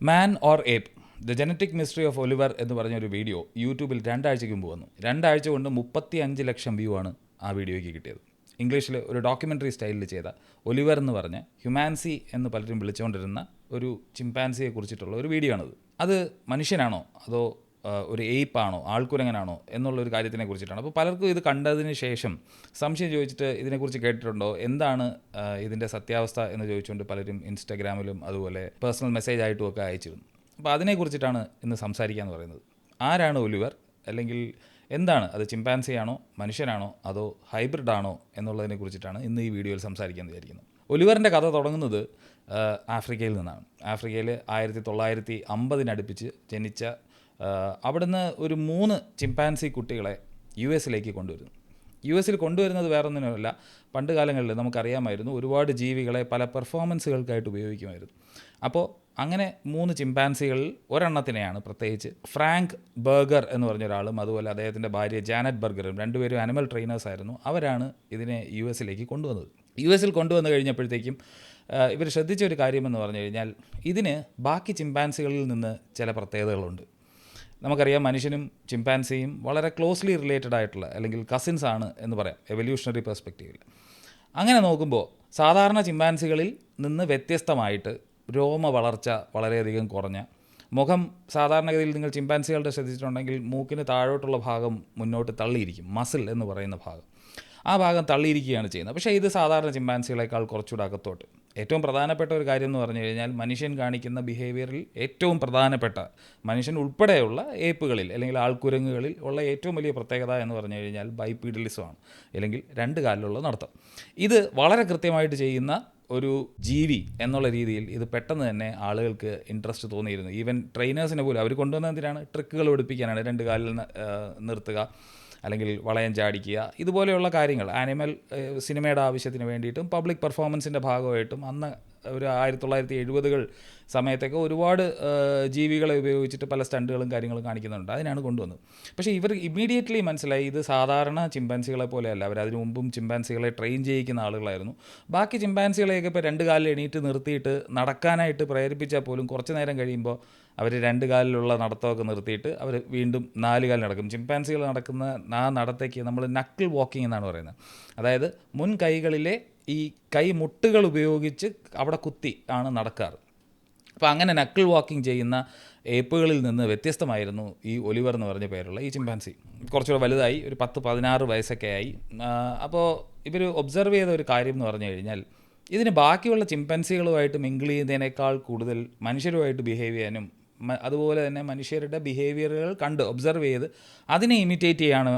Man or ape the genetic mystery of Oliver എന്ന് പറഞ്ഞൊരു video യൂട്യൂബിൽ 2 ആഴ്ചയ്ക്ക് മുമ്പ് വന്നു. 2 ആഴ്ച കൊണ്ട് 35 ലക്ഷം വ്യൂ ആണ് ആ വീഡിയോയ്ക്ക് കിട്ടിയത്. ഇംഗ്ലീഷിൽ ഒരു ഡോക്യുമെൻ്ററി സ്റ്റൈലിൽ ചെയ്ത ഒലിവർ എന്ന് പറഞ്ഞ ഹ്യൂമാൻസി എന്ന് പലരും വിളിച്ചുകൊണ്ടിരുന്ന ഒരു ചിമ്പാൻസിയെ കുറിച്ചിട്ടുള്ള ഒരു വീഡിയോ ആണത്. അത് മനുഷ്യനാണോ അതോ ഒരു എയ്പ്പാണോ ആൾക്കുരങ്ങനാണോ എന്നുള്ളൊരു കാര്യത്തിനെ കുറിച്ചിട്ടാണ്. അപ്പോൾ പലർക്കും ഇത് കണ്ടതിന് ശേഷം സംശയം ചോദിച്ചിട്ട് ഇതിനെക്കുറിച്ച് കേട്ടിട്ടുണ്ടോ, എന്താണ് ഇതിൻ്റെ സത്യാവസ്ഥ എന്ന് ചോദിച്ചുകൊണ്ട് പലരും ഇൻസ്റ്റാഗ്രാമിലും അതുപോലെ പേഴ്സണൽ മെസ്സേജ് ആയിട്ടും ഒക്കെ അയച്ചിരുന്നു. അപ്പോൾ അതിനെക്കുറിച്ചിട്ടാണ് ഇന്ന് സംസാരിക്കാമെന്ന് പറയുന്നത്. ആരാണ് ഒലിവർ, അല്ലെങ്കിൽ എന്താണ് അത്, ചിമ്പാൻസിയാണോ മനുഷ്യനാണോ അതോ ഹൈബ്രിഡ് ആണോ എന്നുള്ളതിനെ കുറിച്ചിട്ടാണ് ഇന്ന് ഈ വീഡിയോയിൽ സംസാരിക്കാമെന്ന് വിചാരിക്കുന്നത്. ഒലിവറിൻ്റെ കഥ തുടങ്ങുന്നത് ആഫ്രിക്കയിൽ നിന്നാണ്. ആഫ്രിക്കയിൽ 1950 ജനിച്ച അവിടുന്ന് ഒരു 3 ചിമ്പാൻസി കുട്ടികളെ യു എസിലേക്ക് കൊണ്ടുവരുന്നു. യു എസിൽ കൊണ്ടുവരുന്നത് വേറൊന്നിനുമല്ല, പണ്ട് കാലങ്ങളിൽ നമുക്കറിയാമായിരുന്നു ഒരുപാട് ജീവികളെ പല പെർഫോമൻസുകൾക്കായിട്ട് ഉപയോഗിക്കുമായിരുന്നു. അപ്പോൾ അങ്ങനെ 3 ചിമ്പാൻസികളിൽ ഒരെണ്ണത്തിനെയാണ്, പ്രത്യേകിച്ച് ഫ്രാങ്ക് ബർഗർ എന്ന് പറഞ്ഞ ഒരാളും അതുപോലെ അദ്ദേഹത്തിൻ്റെ ഭാര്യ ജാനറ്റ് ബർഗറും, രണ്ടുപേരും ആനിമൽ ട്രെയിനേഴ്സായിരുന്നു. അവരാണ് ഇതിനെ യു എസിലേക്ക് കൊണ്ടുവന്നത്. യു എസിൽ കൊണ്ടുവന്ന് കഴിഞ്ഞപ്പോഴത്തേക്കും ഇവർ ശ്രദ്ധിച്ച ഒരു കാര്യമെന്ന് പറഞ്ഞു കഴിഞ്ഞാൽ ഇതിന് ബാക്കി ചിമ്പാൻസികളിൽ നിന്ന് ചില പ്രത്യേകതകളുണ്ട്. നമുക്കറിയാം മനുഷ്യനും ചിമ്പാൻസിയും വളരെ ക്ലോസ്ലി റിലേറ്റഡ് ആയിട്ടുള്ള, അല്ലെങ്കിൽ കസിൻസ് ആണ് എന്ന് പറയാം എവല്യൂഷണറി പെർസ്പെക്റ്റീവിൽ. അങ്ങനെ നോക്കുമ്പോൾ സാധാരണ ചിമ്പാൻസികളിൽ നിന്ന് വ്യത്യസ്തമായിട്ട് രോമ വളർച്ച വളരെയധികം കുറഞ്ഞ, മുഖം സാധാരണഗതിയിൽ നിങ്ങൾ ചിമ്പാൻസികളുടെ ശ്രദ്ധിച്ചിട്ടുണ്ടെങ്കിൽ മൂക്കിന് താഴോട്ടുള്ള ഭാഗം മുന്നോട്ട് തള്ളിയിരിക്കും, മസിൽ എന്ന് പറയുന്ന ഭാഗം, ആ ഭാഗം തള്ളിയിരിക്കുകയാണ് ചെയ്യുന്നത്. പക്ഷേ ഇത് സാധാരണ ചിമ്പാൻസികളെക്കാൾ കുറച്ചുകൂടെ അകത്തോട്ട്. ഏറ്റവും പ്രധാനപ്പെട്ട ഒരു കാര്യം എന്ന് പറഞ്ഞു കഴിഞ്ഞാൽ മനുഷ്യൻ കാണിക്കുന്ന ബിഹേവിയറിൽ ഏറ്റവും പ്രധാനപ്പെട്ട, മനുഷ്യൻ ഉൾപ്പെടെയുള്ള ഏപ്പുകളിൽ അല്ലെങ്കിൽ ആൾക്കുരങ്ങുകളിൽ ഉള്ള ഏറ്റവും വലിയ പ്രത്യേകത എന്ന് പറഞ്ഞു കഴിഞ്ഞാൽ ബൈപീഡലിസമാണ്, അല്ലെങ്കിൽ 2 കാലിലുള്ള നടത്തം. ഇത് വളരെ കൃത്യമായിട്ട് ചെയ്യുന്ന ഒരു ജീവി എന്നുള്ള രീതിയിൽ ഇത് പെട്ടെന്ന് തന്നെ ആളുകൾക്ക് ഇൻട്രസ്റ്റ് തോന്നിയിരുന്നു. ഈവൻ ട്രെയിനേഴ്സിനെ പോലും അവർ കൊണ്ടുവന്നതിനാണ് ട്രിക്കുകൾ പഠിപ്പിക്കാനാണ്, 2 കാലിൽ നിർത്തുക അല്ലെങ്കിൽ വളയം ചാടിക്കുക, ഇതുപോലെയുള്ള കാര്യങ്ങൾ ആനിമൽ സിനിമയുടെ ആവശ്യത്തിന് വേണ്ടിയിട്ടും പബ്ലിക് പെർഫോമൻസിൻ്റെ ഭാഗമായിട്ടും അന്ന് ഒരു 1970 സമയത്തൊക്കെ ഒരുപാട് ജീവികളെ ഉപയോഗിച്ചിട്ട് പല സ്റ്റണ്ടുകളും കാര്യങ്ങളും കാണിക്കുന്നുണ്ട്. അതിനാണ് കൊണ്ടുവന്നത്. പക്ഷേ ഇവർ ഇമ്മീഡിയറ്റ്ലി മനസ്സിലായി ഇത് സാധാരണ ചിമ്പാൻസികളെ പോലെയല്ല. അവർ അതിനു മുമ്പും ചിമ്പാൻസികളെ ട്രെയിൻ ചെയ്യിക്കുന്ന ആളുകളായിരുന്നു. ബാക്കി ചിമ്പാൻസികളെയൊക്കെ ഇപ്പോൾ 2 കാലിൽ എണീറ്റ് നിർത്തിയിട്ട് നടക്കാനായിട്ട് പ്രേരിപ്പിച്ചാൽ പോലും കുറച്ച് നേരം കഴിയുമ്പോൾ അവർ 2 കാലിലുള്ള നടത്തമൊക്കെ നിർത്തിയിട്ട് അവർ വീണ്ടും 4 കാലിൽ നടക്കും. ചിമ്പാൻസികൾ നടക്കുന്ന ആ നടത്തേക്ക് നമ്മൾ നക്കിൾ വാക്കിംഗ് എന്നാണ് പറയുന്നത്. അതായത് മുൻ കൈകളിലെ ഈ കൈമുട്ടുകൾ ഉപയോഗിച്ച് അവിടെ കുത്തി ആണ് നടക്കാറ്. അപ്പോൾ അങ്ങനെ നക്കിൾ വാക്കിംഗ് ചെയ്യുന്ന ഏപ്പുകളിൽ നിന്ന് വ്യത്യസ്തമായിരുന്നു ഈ ഒലിവർ എന്ന് പറഞ്ഞ പേരുള്ള ഈ ചിമ്പാൻസി. കുറച്ചുകൂടെ വലുതായി, ഒരു 10-16 വയസ്സൊക്കെ ആയി. അപ്പോൾ ഇവർ ഒബ്സർവ് ചെയ്ത ഒരു കാര്യം എന്ന് പറഞ്ഞു കഴിഞ്ഞാൽ ഇതിന് ബാക്കിയുള്ള ചിമ്പാൻസികളുമായിട്ട് മിങ്കിൾ ചെയ്യുന്നതിനേക്കാൾ കൂടുതൽ മനുഷ്യരുമായിട്ട് ബിഹേവ് ചെയ്യാനും അതുപോലെ തന്നെ മനുഷ്യരുടെ ബിഹേവിയറുകൾ കണ്ട് ഒബ്സർവ് ചെയ്ത് അതിനെ ഇമിറ്റേറ്റ് ആണ്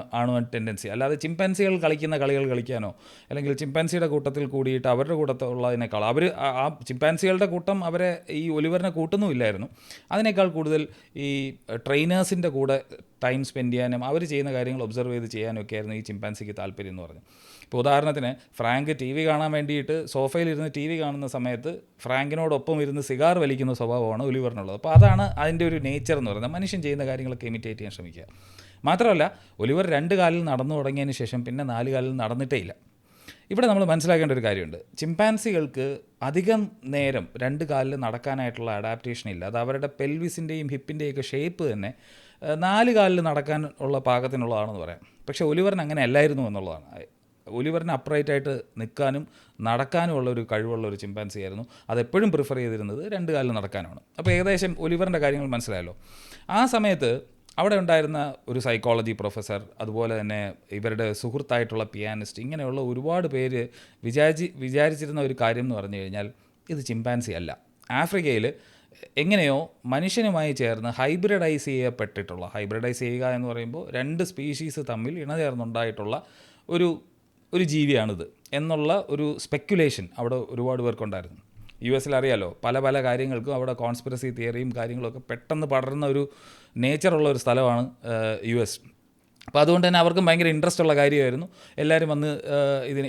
ടെൻഡൻസി. അല്ലാതെ ചിമ്പാൻസികൾ കളിക്കുന്ന കളികൾ കളിക്കാനോ അല്ലെങ്കിൽ ചിമ്പാൻസിയുടെ കൂട്ടത്തിൽ കൂടിയിട്ട് അവരുടെ കൂട്ടത്തുള്ളതിനേക്കാൾ ആ ചിമ്പാൻസികളുടെ കൂട്ടം അവരെ ഈ ഒലിവറിനെ കൂട്ടുന്നുമില്ലായിരുന്നു. അതിനേക്കാൾ കൂടുതൽ ഈ ട്രെയിനേഴ്സിൻ്റെ കൂടെ ടൈം സ്പെൻഡ് ചെയ്യാനും അവർ ചെയ്യുന്ന കാര്യങ്ങൾ ഒബ്സർവ് ചെയ്ത് ചെയ്യാനും ഒക്കെ ആയിരുന്നു ഈ ചിമ്പാൻസിക്ക് താല്പര്യം എന്ന് പറഞ്ഞു. ഇപ്പോൾ ഉദാഹരണത്തിന് ഫ്രാങ്ക് TV കാണാൻ വേണ്ടിയിട്ട് സോഫയിലിരുന്ന് TV കാണുന്ന സമയത്ത് ഫ്രാങ്കിനോടൊപ്പം ഇരുന്ന് സിഗാർ വലിക്കുന്ന സ്വഭാവമാണ് ഒലിവറിനുള്ളത്. അപ്പോൾ അതാണ് അതിൻ്റെ ഒരു നേച്ചർ എന്ന് പറയുന്നത്. മനുഷ്യൻ ചെയ്യുന്ന കാര്യങ്ങളൊക്കെ ഇമിറ്റേറ്റ് ചെയ്യാൻ ശ്രമിക്കുക. മാത്രമല്ല ഒലിവർ 2 കാലിൽ നടന്നു തുടങ്ങിയതിന് ശേഷം പിന്നെ 4 കാലിൽ നടന്നിട്ടേ ഇല്ല. ഇവിടെ നമ്മൾ മനസ്സിലാക്കേണ്ട ഒരു കാര്യമുണ്ട്. ചിമ്പാൻസികൾക്ക് അധികം നേരം 2 കാലിൽ നടക്കാനായിട്ടുള്ള അഡാപ്റ്റേഷൻ ഇല്ല. അത് അവരുടെ പെൽവിസിൻ്റെയും ഹിപ്പിൻ്റെയൊക്കെ ഷേപ്പ് തന്നെ 4 കാലിൽ നടക്കാൻ ഉള്ള പാകത്തിനുള്ളതാണെന്ന് പറയാം. പക്ഷേ ഒലിവറിന് അങ്ങനെ അല്ലായിരുന്നു എന്നുള്ളതാണ്. ഒലിവറിന് അപ്രൈറ്റായിട്ട് നിൽക്കാനും നടക്കാനും ഉള്ളൊരു കഴിവുള്ള ഒരു ചിമ്പാൻസി ആയിരുന്നു. അതെപ്പോഴും പ്രിഫർ ചെയ്തിരുന്നത് 2 കാലിൽ നടക്കാനാണ്. അപ്പോൾ ഏകദേശം ഒലിവറിൻ്റെ കാര്യങ്ങൾ മനസ്സിലായല്ലോ. ആ സമയത്ത് അവിടെ ഉണ്ടായിരുന്ന ഒരു സൈക്കോളജി പ്രൊഫസർ, അതുപോലെ തന്നെ ഇവരുടെ സുഹൃത്തായിട്ടുള്ള പിയാനിസ്റ്റ്, ഇങ്ങനെയുള്ള ഒരുപാട് പേര് വിചാരിച്ചിരുന്ന ഒരു കാര്യം എന്ന് പറഞ്ഞു കഴിഞ്ഞാൽ ഇത് ചിമ്പാൻസി അല്ല. ആഫ്രിക്കയിൽ എങ്ങനെയോ മനുഷ്യനുമായി ചേർന്ന് ഹൈബ്രിഡൈസ് ചെയ്യുക എന്ന് പറയുമ്പോൾ 2 സ്പീഷീസ് തമ്മിൽ ഇണചേർന്നുണ്ടായിട്ടുള്ള ഒരു ജീവിയാണിത് എന്നുള്ള ഒരു സ്പെക്കുലേഷൻ അവിടെ ഒരുപാട് പേർക്കുണ്ടായിരുന്നു. യു എസിൽ അറിയാലോ, പല കാര്യങ്ങൾക്കും അവിടെ കോൺസ്പിറസി തിയറിയും കാര്യങ്ങളൊക്കെ പെട്ടെന്ന് പടരുന്ന ഒരു നേച്ചറുള്ള ഒരു സ്ഥലമാണ് യു എസ്. അപ്പോൾ അതുകൊണ്ട് തന്നെ അവർക്കും ഭയങ്കര ഇൻട്രസ്റ്റ് ഉള്ള കാര്യമായിരുന്നു. എല്ലാവരും വന്ന്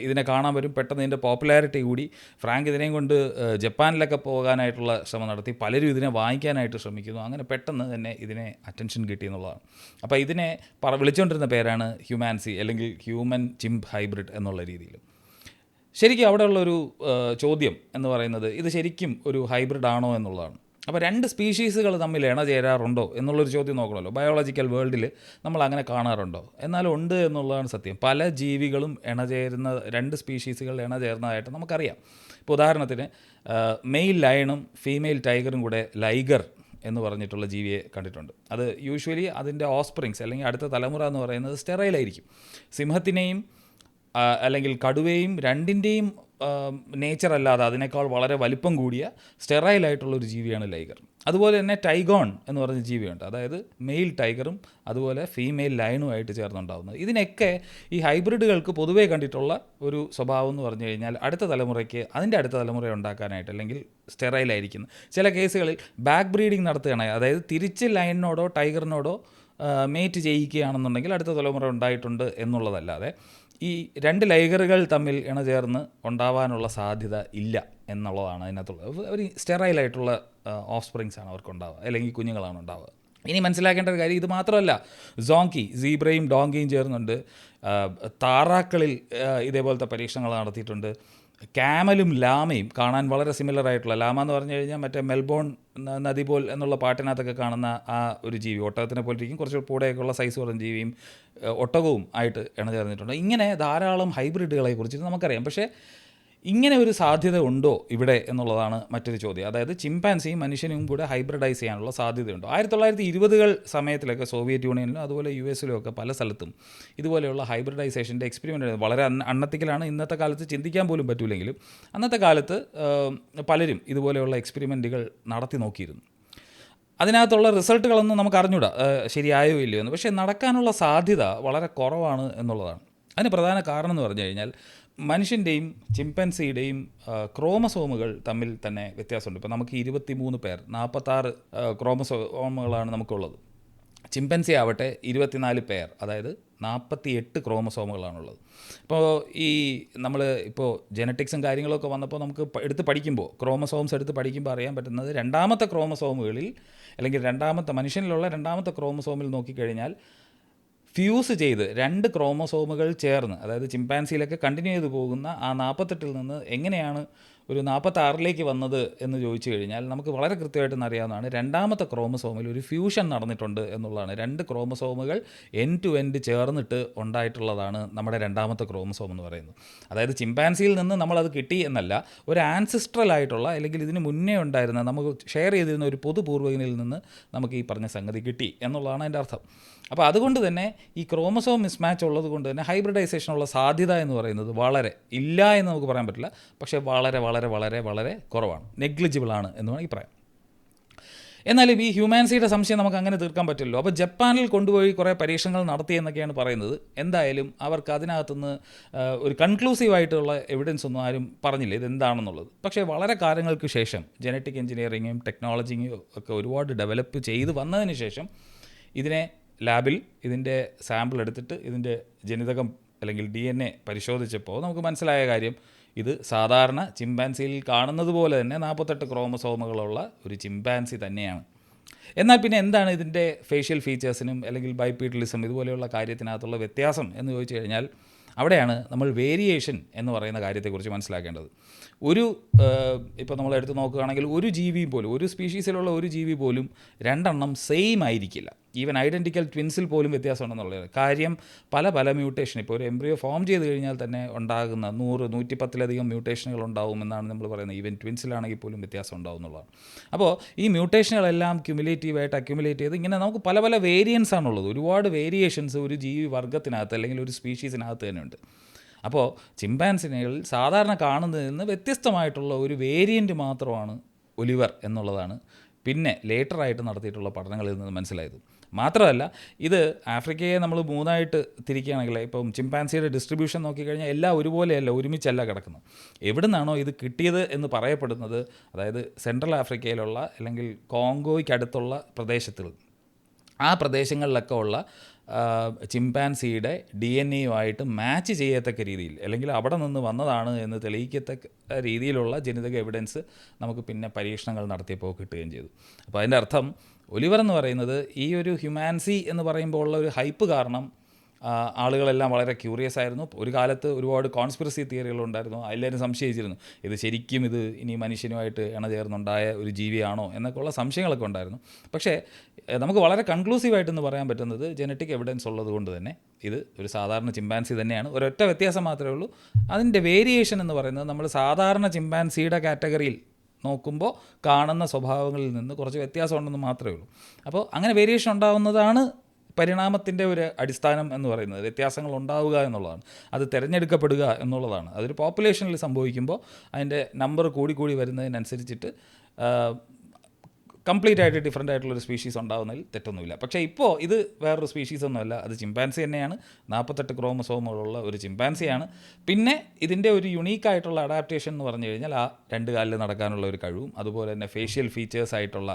ഇതിനെ കാണാൻ വരും. പെട്ടെന്ന് ഇതിൻ്റെ പോപ്പുലാരിറ്റി കൂടി. ഫ്രാങ്ക് ഇതിനെയും കൊണ്ട് ജപ്പാനിലൊക്കെ പോകാനായിട്ടുള്ള ശ്രമം നടത്തി. പലരും ഇതിനെ വാങ്ങിക്കാനായിട്ട് ശ്രമിക്കുന്നു. അങ്ങനെ പെട്ടെന്ന് തന്നെ ഇതിനെ അറ്റൻഷൻ കിട്ടി എന്നുള്ളതാണ്. അപ്പോൾ ഇതിനെ വിളിച്ചുകൊണ്ടിരുന്ന പേരാണ് ഹ്യൂമാൻസി, അല്ലെങ്കിൽ ഹ്യൂമൻ ചിംപ് ഹൈബ്രിഡ് എന്നുള്ള രീതിയിൽ. ശരിക്കും അവിടെയുള്ളൊരു ചോദ്യം എന്ന് പറയുന്നത് ഇത് ശരിക്കും ഒരു ഹൈബ്രിഡ് ആണോ എന്നുള്ളതാണ്. അപ്പോൾ രണ്ട് സ്പീഷീസുകൾ തമ്മിൽ ഇണ ചേരാറുണ്ടോ എന്നുള്ളൊരു ചോദ്യം നോക്കണമല്ലോ. ബയോളജിക്കൽ വേൾഡിൽ നമ്മൾ അങ്ങനെ കാണാറുണ്ടോ? എന്നാലും ഉണ്ട് എന്നുള്ളതാണ് സത്യം. പല ജീവികളും രണ്ട് സ്പീഷീസുകൾ ഇണ ചേർന്നതായിട്ട് നമുക്കറിയാം. ഇപ്പോൾ ഉദാഹരണത്തിന് മെയിൽ ലയണും ഫീമെയിൽ ടൈഗറും കൂടെ ലൈഗർ എന്ന് പറഞ്ഞിട്ടുള്ള ജീവിയെ കണ്ടിട്ടുണ്ട്. അത് യൂഷ്വലി അതിൻ്റെ ഓസ്പ്രിങ്സ് അല്ലെങ്കിൽ അടുത്ത തലമുറ എന്ന് പറയുന്നത് സ്റ്റെറൈലായിരിക്കും. സിംഹത്തിനെയും അല്ലെങ്കിൽ കടുവയും രണ്ടിൻ്റെയും നേച്ചർ അല്ലാതെ അതിനേക്കാൾ വളരെ വലിപ്പം കൂടിയ സ്റ്റെറൈലായിട്ടുള്ളൊരു ജീവിയാണ് ലൈഗർ. അതുപോലെ തന്നെ ടൈഗോൺ എന്ന് പറഞ്ഞ ജീവിയുണ്ട്, അതായത് മെയിൽ ടൈഗറും അതുപോലെ ഫീമെയിൽ ലയണുമായിട്ട് ചേർന്നുണ്ടാകുന്നത്. ഇതിനൊക്കെ ഈ ഹൈബ്രിഡുകൾക്ക് പൊതുവേ കണ്ടിട്ടുള്ള ഒരു സ്വഭാവം എന്ന് പറഞ്ഞു കഴിഞ്ഞാൽ അടുത്ത തലമുറ ഉണ്ടാക്കാനായിട്ട് അല്ലെങ്കിൽ സ്റ്റെറൈലായിരിക്കുന്നു. ചില കേസുകളിൽ ബാക്ക് ബ്രീഡിങ് നടത്തുകയാണ്, അതായത് തിരിച്ച് ലയണിനോടോ ടൈഗറിനോടോ മേറ്റ് ചെയ്യിക്കുകയാണെന്നുണ്ടെങ്കിൽ അടുത്ത തലമുറ ഉണ്ടായിട്ടുണ്ട് എന്നുള്ളതല്ലാതെ ഈ രണ്ട് ലൈഗറുകൾ തമ്മിൽ ഇണചേർന്ന് ഉണ്ടാവാനുള്ള സാധ്യത ഇല്ല എന്നുള്ളതാണ് അതിനകത്തുള്ളത്. ഒരു സ്റ്റെറൈലായിട്ടുള്ള ഓഫ്സ്പ്രിങ്സ് ആണ് അവർക്കുണ്ടാവുക, അല്ലെങ്കിൽ കുഞ്ഞുങ്ങളാണ് ഉണ്ടാവുക. ഇനി മനസ്സിലാക്കേണ്ട ഒരു കാര്യം ഇത് മാത്രമല്ല, സീബ്രയും ഡോങ്കിയും ചേർന്നുണ്ട്. താറാക്കളിൽ ഇതേപോലത്തെ പരീക്ഷണങ്ങൾ നടത്തിയിട്ടുണ്ട്. ക്യാമലും ലാമയും കാണാൻ വളരെ സിമിലർ ആയിട്ടുള്ള, ലാമ എന്ന് പറഞ്ഞു കഴിഞ്ഞാൽ മറ്റേ മെൽബോൺ നദി പോൽ എന്നുള്ള പാട്ടിനകത്തൊക്കെ കാണുന്ന ആ ഒരു ജീവി, ഒട്ടകത്തിനെ പോലിരിക്കും, കുറച്ച് കൂടെയൊക്കെയുള്ള സൈസ് കുറഞ്ഞ ജീവിയും ഒട്ടകവും ആയിട്ട് ഇണചേർന്നിട്ടുണ്ട്. ഇങ്ങനെ ധാരാളം ഹൈബ്രിഡുകളെ കുറിച്ചിട്ട് നമുക്കറിയാം. പക്ഷേ ഇങ്ങനെ ഒരു സാധ്യത ഉണ്ടോ ഇവിടെ എന്നുള്ളതാണ് മറ്റൊരു ചോദ്യം. അതായത് ചിമ്പാൻസിയും മനുഷ്യനും കൂടെ ഹൈബ്രിഡൈസ് ചെയ്യാനുള്ള സാധ്യതയുണ്ടോ? 1920 സമയത്തിലൊക്കെ സോവിയറ്റ് യൂണിയനിലും അതുപോലെ US-ലും ഒക്കെ പല സ്ഥലത്തും ഇതുപോലെയുള്ള ഹൈബ്രിഡൈസേഷൻ്റെ എക്സ്പെരിമെൻ്റ് വളരെ അണ്ണത്തിക്കലാണ്. ഇന്നത്തെ കാലത്ത് ചിന്തിക്കാൻ പോലും പറ്റില്ലെങ്കിലും അന്നത്തെ കാലത്ത് പലരും ഇതുപോലെയുള്ള എക്സ്പെരിമെൻറ്റുകൾ നടത്തി നോക്കിയിരുന്നു. അതിനകത്തുള്ള റിസൾട്ടുകളൊന്നും നമുക്ക് അറിഞ്ഞൂടാ ശരിയായോ ഇല്ലയോ എന്ന്. പക്ഷേ നടക്കാനുള്ള സാധ്യത വളരെ കുറവാണ് എന്നുള്ളതാണ്. അതിന് പ്രധാന കാരണം എന്ന് പറഞ്ഞു കഴിഞ്ഞാൽ മനുഷ്യൻ്റെയും ചിമ്പൻസിയുടെയും ക്രോമസോമുകൾ തമ്മിൽ തന്നെ വ്യത്യാസമുണ്ട്. ഇപ്പോൾ നമുക്ക് 23 പേർ, 46 ക്രോമസോമുകളാണ് നമുക്കുള്ളത്. ചിമ്പൻസി ആവട്ടെ 24 പേർ, അതായത് 48 ക്രോമസോമുകളാണുള്ളത്. ഇപ്പോൾ നമ്മൾ ജനറ്റിക്സും കാര്യങ്ങളൊക്കെ വന്നപ്പോൾ നമുക്ക് എടുത്ത് പഠിക്കുമ്പോൾ, ക്രോമസോംസ് എടുത്ത് പഠിക്കുമ്പോൾ അറിയാൻ പറ്റുന്നത് രണ്ടാമത്തെ ക്രോമസോമുകളിൽ അല്ലെങ്കിൽ മനുഷ്യനിലുള്ള രണ്ടാമത്തെ ക്രോമസോമിൽ നോക്കിക്കഴിഞ്ഞാൽ ഫ്യൂസ് ചെയ്ത് 2 ക്രോമസോമുകൾ ചേർന്ന്, അതായത് ചിമ്പാൻസിയിലൊക്കെ കണ്ടിന്യൂ ചെയ്ത് പോകുന്ന ആ 48 നിന്ന് എങ്ങനെയാണ് ഒരു 46 വന്നത് എന്ന് ചോദിച്ചു കഴിഞ്ഞാൽ നമുക്ക് വളരെ കൃത്യമായിട്ട് അറിയാവുന്നതാണ്, രണ്ടാമത്തെ ക്രോമസോമിൽ ഒരു ഫ്യൂഷൻ നടന്നിട്ടുണ്ട് എന്നുള്ളതാണ്. 2 ക്രോമസോമുകൾ എൻഡ് ടു എൻഡ് ചേർന്നിട്ട് ഉണ്ടായിട്ടുള്ളതാണ് നമ്മുടെ രണ്ടാമത്തെ ക്രോമസോം എന്ന് പറയുന്നത്. അതായത് ചിമ്പാൻസിയിൽ നിന്ന് നമ്മളത് കിട്ടി എന്നല്ല, ഒരു ആൻസിസ്ട്രൽ ആയിട്ടുള്ള അല്ലെങ്കിൽ ഇതിന് മുന്നേ ഉണ്ടായിരുന്ന നമുക്ക് ഷെയർ ചെയ്തിരുന്ന ഒരു പൊതുപൂർവ്വികനിൽ നിന്ന് നമുക്ക് ഈ പറഞ്ഞ സംഗതി കിട്ടി എന്നുള്ളതാണ് അതിൻ്റെ അർത്ഥം. അപ്പോൾ അതുകൊണ്ട് തന്നെ ഈ ക്രോമസോം മിസ്മാച്ച് ഉള്ളത് കൊണ്ട് തന്നെ ഹൈബ്രിഡൈസേഷനുള്ള സാധ്യത എന്ന് പറയുന്നത് വളരെ ഇല്ല എന്ന് നമുക്ക് പറയാൻ പറ്റില്ല, പക്ഷേ വളരെ വളരെ വളരെ വളരെ കുറവാണ്, നെഗ്ലിജിബിളാണ് എന്ന് വേണമെങ്കിൽ പറയാം. എന്നാലും ഈ ഹ്യൂമാൻസിയുടെ സംശയം നമുക്ക് അങ്ങനെ തീർക്കാൻ പറ്റില്ലല്ലോ. അപ്പോൾ ജപ്പാനിൽ കൊണ്ടുപോയി കുറേ പരീക്ഷണങ്ങൾ നടത്തിയെന്നൊക്കെയാണ് പറയുന്നത്. എന്തായാലും അവർക്ക് അതിനകത്തുനിന്ന് ഒരു കൺക്ലൂസീവായിട്ടുള്ള എവിഡൻസ് ഒന്നും ആരും പറഞ്ഞില്ല ഇതെന്താണെന്നുള്ളത്. പക്ഷേ വളരെ കാലങ്ങൾക്ക് ശേഷം ജനറ്റിക് എഞ്ചിനീയറിങ്ങും ടെക്നോളജിയും ഒക്കെ ഒരുപാട് ഡെവലപ്പ് ചെയ്ത് വന്നതിന് ശേഷം ഇതിനെ ലാബിൽ ഇതിൻ്റെ സാമ്പിൾ എടുത്തിട്ട് ഇതിൻ്റെ ജനിതകം അല്ലെങ്കിൽ DNA പരിശോധിച്ചപ്പോൾ നമുക്ക് മനസ്സിലായ കാര്യം, ഇത് സാധാരണ ചിമ്പാൻസിയിൽ കാണുന്നത് പോലെ തന്നെ 48 ക്രോമസോമുകളുള്ള ഒരു ചിമ്പാൻസി തന്നെയാണ്. എന്നാൽ പിന്നെ എന്താണ് ഇതിൻ്റെ ഫേഷ്യൽ ഫീച്ചേഴ്സിനും അല്ലെങ്കിൽ ബൈപീഡലിസം ഇതുപോലെയുള്ള കാര്യത്തിനകത്തുള്ള വ്യത്യാസം എന്ന് ചോദിച്ചു കഴിഞ്ഞാൽ അവിടെയാണ് നമ്മൾ വേരിയേഷൻ എന്ന് പറയുന്ന കാര്യത്തെക്കുറിച്ച് മനസ്സിലാക്കേണ്ടത്. ഇപ്പോൾ നമ്മൾ എടുത്ത് നോക്കുകയാണെങ്കിൽ ഒരു സ്പീഷീസിലുള്ള ഒരു ജീവി പോലും രണ്ടെണ്ണം സെയിം ആയിരിക്കില്ല. ഈവൻ ഐഡൻറ്റിക്കൽ ട്വിൻസിൽ പോലും വ്യത്യാസമുണ്ടെന്നുള്ളത് കാര്യം. പല മ്യൂട്ടേഷൻ, ഇപ്പോൾ ഒരു എംബ്രിയോ ഫോം ചെയ്ത് കഴിഞ്ഞാൽ തന്നെ ഉണ്ടാകുന്ന 100-110 മ്യൂട്ടേഷനുകൾ ഉണ്ടാവുമെന്നാണ് നമ്മൾ പറയുന്നത്. ഈവൻ ട്വിൻസിലാണെങ്കിൽ പോലും വ്യത്യാസം ഉണ്ടാവും എന്നുള്ളതാണ്. അപ്പോൾ ഈ മ്യൂട്ടേഷനുകളെല്ലാം അക്യുമുലേറ്റ് ചെയ്ത് ഇങ്ങനെ നമുക്ക് പല വേരിയൻസ് ആണുള്ളത്. ഒരുപാട് വേരിയേഷൻസ് ഒരു ജീവി വർഗ്ഗത്തിനകത്ത് അല്ലെങ്കിൽ ഒരു സ്പീഷീസിനകത്ത് തന്നെ ഉണ്ട്. അപ്പോൾ ചിമ്പാൻസിനുകളിൽ സാധാരണ കാണുന്നതിൽ നിന്ന് വ്യത്യസ്തമായിട്ടുള്ള ഒരു വേരിയൻറ്റ് മാത്രമാണ് ഒലിവർ എന്നുള്ളതാണ് പിന്നെ ലേറ്ററായിട്ട് നടത്തിയിട്ടുള്ള പഠനങ്ങളിൽ നിന്ന് മനസ്സിലായത്. മാത്രമല്ല ഇത് ആഫ്രിക്കയെ നമ്മൾ 3 തിരിക്കുകയാണെങ്കിൽ ഇപ്പം ചിമ്പാൻസിയുടെ ഡിസ്ട്രിബ്യൂഷൻ നോക്കിക്കഴിഞ്ഞാൽ എല്ലാം ഒരുപോലെയല്ല, ഒരുമിച്ചല്ല കിടക്കുന്നത്. എവിടെ നിന്നാണോ ഇത് കിട്ടിയത് എന്ന് പറയപ്പെടുന്നത്, അതായത് സെൻട്രൽ ആഫ്രിക്കയിലുള്ള അല്ലെങ്കിൽ കോങ്കോയ്ക്കടുത്തുള്ള പ്രദേശത്തുകൾ, ആ പ്രദേശങ്ങളിലൊക്കെ ഉള്ള ചിമ്പാൻസിയുടെ DNA-യുമായിട്ട് മാച്ച് ചെയ്യത്തക്ക രീതിയിൽ അല്ലെങ്കിൽ അവിടെ നിന്ന് വന്നതാണ് എന്ന് തെളിയിക്കത്തക്ക രീതിയിലുള്ള ജനിതക എവിഡൻസ് നമുക്ക് പിന്നെ പരീക്ഷണങ്ങൾ നടത്തിയപ്പോൾ കിട്ടുകയും ചെയ്തു. അപ്പോൾ അതിൻ്റെ അർത്ഥം ഒലിവർ എന്ന് പറയുന്നത് ഈ ഒരു ഹ്യൂമാൻസി എന്ന് പറയുമ്പോൾ ഉള്ള ഒരു ഹൈപ്പ് കാരണം ആളുകളെല്ലാം വളരെ ക്യൂറിയസ് ആയിരുന്നു. ഒരു കാലത്ത് ഒരുപാട് കോൺസ്പിറസി തിയറികളുണ്ടായിരുന്നു. എല്ലാവരും സംശയിച്ചിരുന്നു ഇത് ശരിക്കും ഇത് ഇനി മനുഷ്യനുമായിട്ട് ഇണചേർന്നുണ്ടായ ഒരു ജീവിയാണോ എന്നൊക്കെയുള്ള സംശയങ്ങളൊക്കെ ഉണ്ടായിരുന്നു. പക്ഷേ നമുക്ക് വളരെ കൺക്ലൂസീവായിട്ടെന്ന് പറയാൻ പറ്റുന്നത് ജനറ്റിക് എവിഡൻസ് ഉള്ളത് കൊണ്ട് തന്നെ ഇത് ഒരു സാധാരണ ചിമ്പാൻസി തന്നെയാണ്. ഒരൊറ്റ വ്യത്യാസം മാത്രമേ ഉള്ളൂ, അതിൻ്റെ വേരിയേഷൻ എന്ന് പറയുന്നത് നമ്മൾ സാധാരണ ചിമ്പാൻസിയുടെ കാറ്റഗറിയിൽ നോക്കുമ്പോൾ കാണുന്ന സ്വഭാവങ്ങളിൽ നിന്ന് കുറച്ച് വ്യത്യാസമുണ്ടെന്ന് മാത്രമേ ഉള്ളൂ. അപ്പോൾ അങ്ങനെ വേരിയേഷൻ ഉണ്ടാകുന്നതാണ് പരിണാമത്തിൻ്റെ ഒരു അടിസ്ഥാനം എന്ന് പറയുന്നത്. വ്യത്യാസങ്ങൾ ഉണ്ടാവുക എന്നുള്ളതാണ്, അത് തിരഞ്ഞെടുക്കപ്പെടുക എന്നുള്ളതാണ്. അതൊരു പോപ്പുലേഷനിൽ സംഭവിക്കുമ്പോൾ അതിൻ്റെ നമ്പർ കൂടി വരുന്നതിനനുസരിച്ചിട്ട് കംപ്ലീറ്റ് ആയിട്ട് ഡിഫറൻ്റ് ആയിട്ടുള്ളൊരു സ്പീഷീസ് ഉണ്ടാകുന്നതിൽ തെറ്റൊന്നുമില്ല. പക്ഷേ ഇപ്പോൾ ഇത് വേറൊരു സ്പീഷീസ് ഒന്നുമല്ല, അത് ചിമ്പാൻസി തന്നെയാണ്. 48 ക്രോമസോമുകളുള്ള ഒരു ചിമ്പാൻസിയാണ്. പിന്നെ ഇതിൻ്റെ ഒരു യുണീക്കായിട്ടുള്ള അഡാപ്റ്റേഷൻ എന്ന് പറഞ്ഞു കഴിഞ്ഞാൽ ആ 2 കാലിൽ നടക്കാനുള്ള ഒരു കഴിവും, അതുപോലെ തന്നെ ഫേഷ്യൽ ഫീച്ചേഴ്സ് ആയിട്ടുള്ള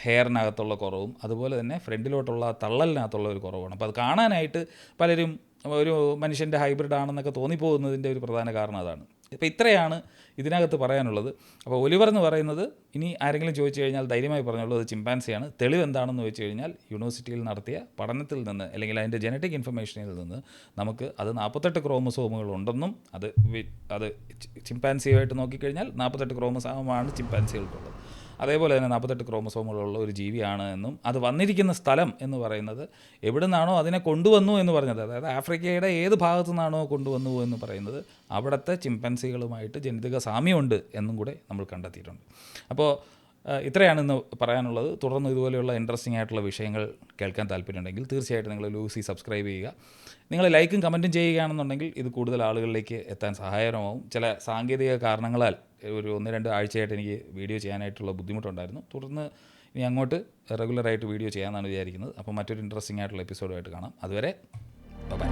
ഹെയറിനകത്തുള്ള കുറവും, അതുപോലെ തന്നെ ഫ്രണ്ടിലോട്ടുള്ള തള്ളലിനകത്തുള്ള ഒരു കുറവാണ്. അപ്പോൾ അത് കാണാനായിട്ട് പലരും ഒരു മനുഷ്യൻ്റെ ഹൈബ്രിഡ് ആണെന്നൊക്കെ തോന്നിപ്പോകുന്നതിൻ്റെ ഒരു പ്രധാന കാരണം അതാണ്. ഇപ്പോൾ ഇത്രയാണ് ഇതിനകത്ത് പറയാനുള്ളത്. അപ്പോൾ ഒലിവർ എന്ന് പറയുന്നത്, ഇനി ആരെങ്കിലും ചോദിച്ചു കഴിഞ്ഞാൽ ധൈര്യമായി പറഞ്ഞുള്ളത് ചിമ്പാൻസിയാണ്. തെളിവ് എന്താണെന്ന് ചോദിച്ചു കഴിഞ്ഞാൽ യൂണിവേഴ്സിറ്റിയിൽ നടത്തിയ പഠനത്തിൽ നിന്ന് അല്ലെങ്കിൽ അതിൻ്റെ ജനറ്റിക് ഇൻഫർമേഷനിൽ നിന്ന് നമുക്ക് അത് 48 ക്രോമസോമുകൾ ഉണ്ടെന്നും അത് ചിമ്പാൻസിയുമായിട്ട് നോക്കിക്കഴിഞ്ഞാൽ 48 ക്രോമസോമാണ് ചിമ്പാൻസികൾക്കുള്ളത്. അതേപോലെ തന്നെ 48 ക്രോമസോമുകളുള്ള ഒരു ജീവിയാണ് എന്നും അത് വന്നിരിക്കുന്ന സ്ഥലം എന്ന് പറയുന്നത് എവിടെ നിന്നാണോ അതിനെ കൊണ്ടുവന്നു എന്ന് പറഞ്ഞത്, അതായത് ആഫ്രിക്കയുടെ ഏത് ഭാഗത്തു നിന്നാണോ കൊണ്ടുവന്നു എന്ന് പറയുന്നത് അവിടുത്തെ ചിമ്പൻസികളുമായിട്ട് ജനിതക സാമ്യമുണ്ട് എന്നും കൂടെ നമ്മൾ കണ്ടെത്തിയിട്ടുണ്ട്. അപ്പോൾ ഇത്രയാണ് ഇന്ന് പറയാനുള്ളത്. തുടർന്ന് ഇതുപോലെയുള്ള ഇൻട്രസ്റ്റിംഗ് ആയിട്ടുള്ള വിഷയങ്ങൾ കേൾക്കാൻ താല്പര്യമുണ്ടെങ്കിൽ തീർച്ചയായിട്ടും നിങ്ങൾ ലൂസി സബ്സ്ക്രൈബ് ചെയ്യുക. നിങ്ങൾ ലൈക്കും കമൻറ്റും ചെയ്യുകയാണെന്നുണ്ടെങ്കിൽ ഇത് കൂടുതൽ ആളുകളിലേക്ക് എത്താൻ സഹായകരമാവും. ചില സാങ്കേതിക കാരണങ്ങളാൽ ഒരു 1-2 ആഴ്ചയായിട്ട് എനിക്ക് വീഡിയോ ചെയ്യാനായിട്ടുള്ള ബുദ്ധിമുട്ടുണ്ടായിരുന്നു. തുടർന്ന് ഇനി അങ്ങോട്ട് റെഗുലറായിട്ട് വീഡിയോ ചെയ്യാമെന്നാണ് വിചാരിക്കുന്നത്. അപ്പോൾ മറ്റൊരു ഇൻട്രസ്റ്റിംഗ് ആയിട്ടുള്ള എപ്പിസോഡുമായിട്ട് കാണാം. അതുവരെ ബൈ.